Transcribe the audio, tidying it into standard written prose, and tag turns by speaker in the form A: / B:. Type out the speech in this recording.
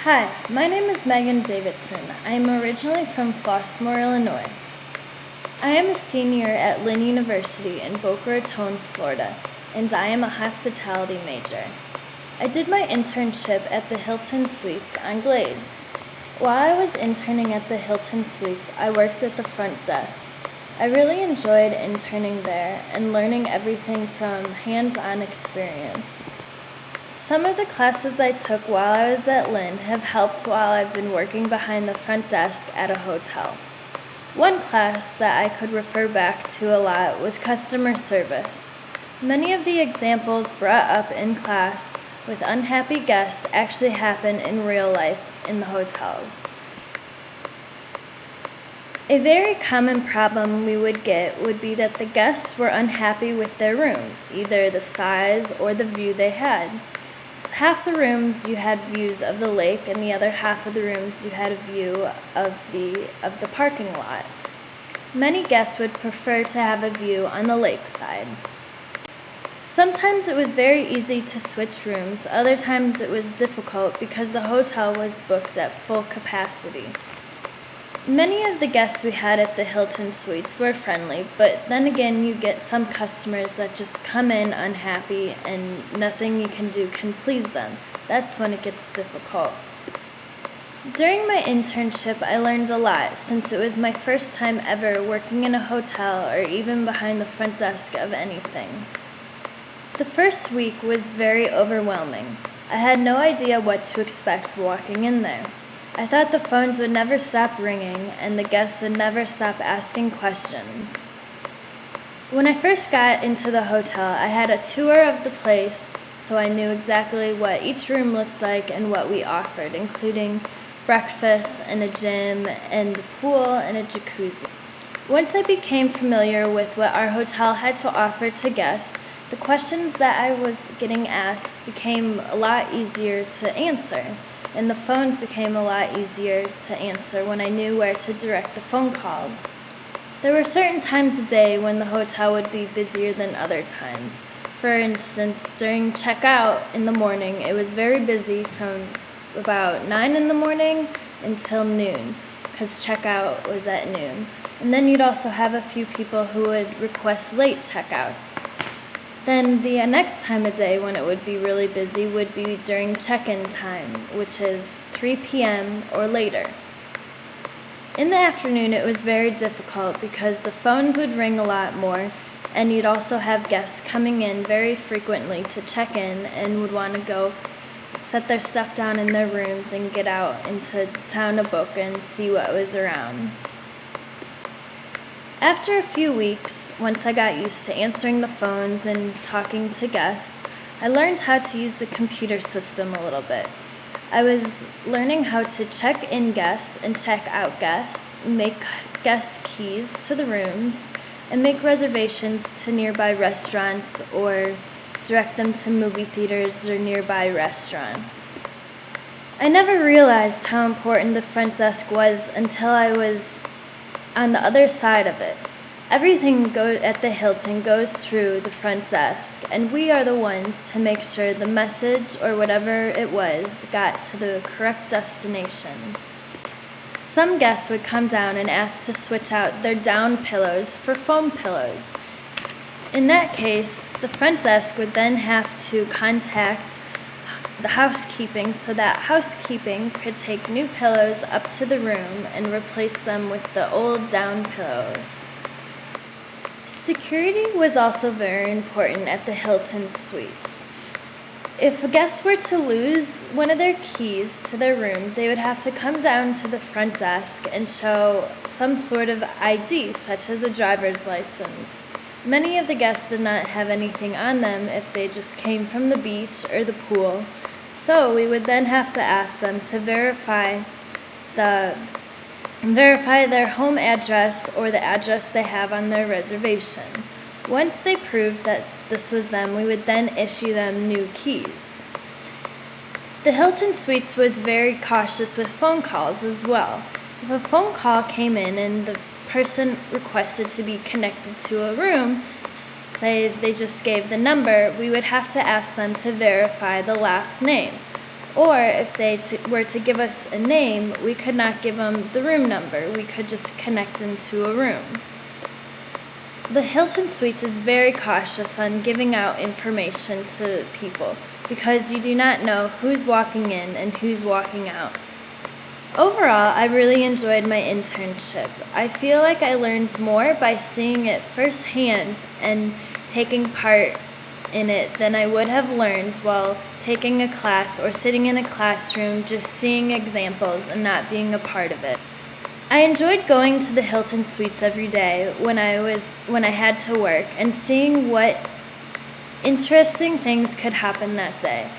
A: Hi, my name is Megan Davidson. I am originally from Flossmoor, Illinois. I am a senior at Lynn University in Boca Raton, Florida, and I am a hospitality major. I did my internship at the Hilton Suites on Glades. While I was interning at the Hilton Suites, I worked at the front desk. I really enjoyed interning there and learning everything from hands-on experience. Some of the classes I took while I was at Lynn have helped while I've been working behind the front desk at a hotel. One class that I could refer back to a lot was customer service. Many of the examples brought up in class with unhappy guests actually happen in real life in the hotels. A very common problem we would get would be that the guests were unhappy with their room, either the size or the view they had. Half the rooms you had views of the lake, and the other half of the rooms you had a view of the parking lot. Many guests would prefer to have a view on the lake side. Sometimes it was very easy to switch rooms, other times it was difficult because the hotel was booked at full capacity. Many of the guests we had at the Hilton Suites were friendly, but then again you get some customers that just come in unhappy and nothing you can do can please them. That's when it gets difficult. During my internship, I learned a lot since it was my first time ever working in a hotel or even behind the front desk of anything. The first week was very overwhelming. I had no idea what to expect walking in there. I thought the phones would never stop ringing and the guests would never stop asking questions. When I first got into the hotel, I had a tour of the place, so I knew exactly what each room looked like and what we offered, including breakfast and a gym and a pool and a jacuzzi. Once I became familiar with what our hotel had to offer to guests, the questions that I was getting asked became a lot easier to answer. And the phones became a lot easier to answer when I knew where to direct the phone calls. There were certain times of day when the hotel would be busier than other times. For instance, during checkout in the morning, it was very busy from about 9 in the morning until noon, because checkout was at noon. And then you'd also have a few people who would request late checkouts. Then the next time of day when it would be really busy would be during check-in time, which is 3 p.m. or later. In the afternoon, it was very difficult because the phones would ring a lot more, and you'd also have guests coming in very frequently to check in and would want to go set their stuff down in their rooms and get out into town to book and see what was around. After a few weeks, once I got used to answering the phones and talking to guests, I learned how to use the computer system a little bit. I was learning how to check in guests and check out guests, make guest keys to the rooms, and make reservations to nearby restaurants or direct them to movie theaters or nearby restaurants. I never realized how important the front desk was until I was on the other side of it. Everything at the Hilton goes through the front desk, and we are the ones to make sure the message or whatever it was got to the correct destination. Some guests would come down and ask to switch out their down pillows for foam pillows. In that case, the front desk would then have to contact the housekeeping so that housekeeping could take new pillows up to the room and replace them with the old down pillows. Security was also very important at the Hilton Suites. If a guest were to lose one of their keys to their room, they would have to come down to the front desk and show some sort of ID, such as a driver's license. Many of the guests did not have anything on them if they just came from the beach or the pool, so we would then have to ask them to verify their home address or the address they have on their reservation. Once they proved that this was them, we would then issue them new keys. The Hilton Suites was very cautious with phone calls as well. If a phone call came in and the person requested to be connected to a room, say they just gave the number, we would have to ask them to verify the last name. Or if they were to give us a name, we could not give them the room number. We could just connect them to a room. The Hilton Suites is very cautious on giving out information to people because you do not know who's walking in and who's walking out. Overall, I really enjoyed my internship. I feel like I learned more by seeing it firsthand and taking part in it than I would have learned while taking a class or sitting in a classroom just seeing examples and not being a part of it. I enjoyed going to the Hilton Suites every day when I had to work and seeing what interesting things could happen that day.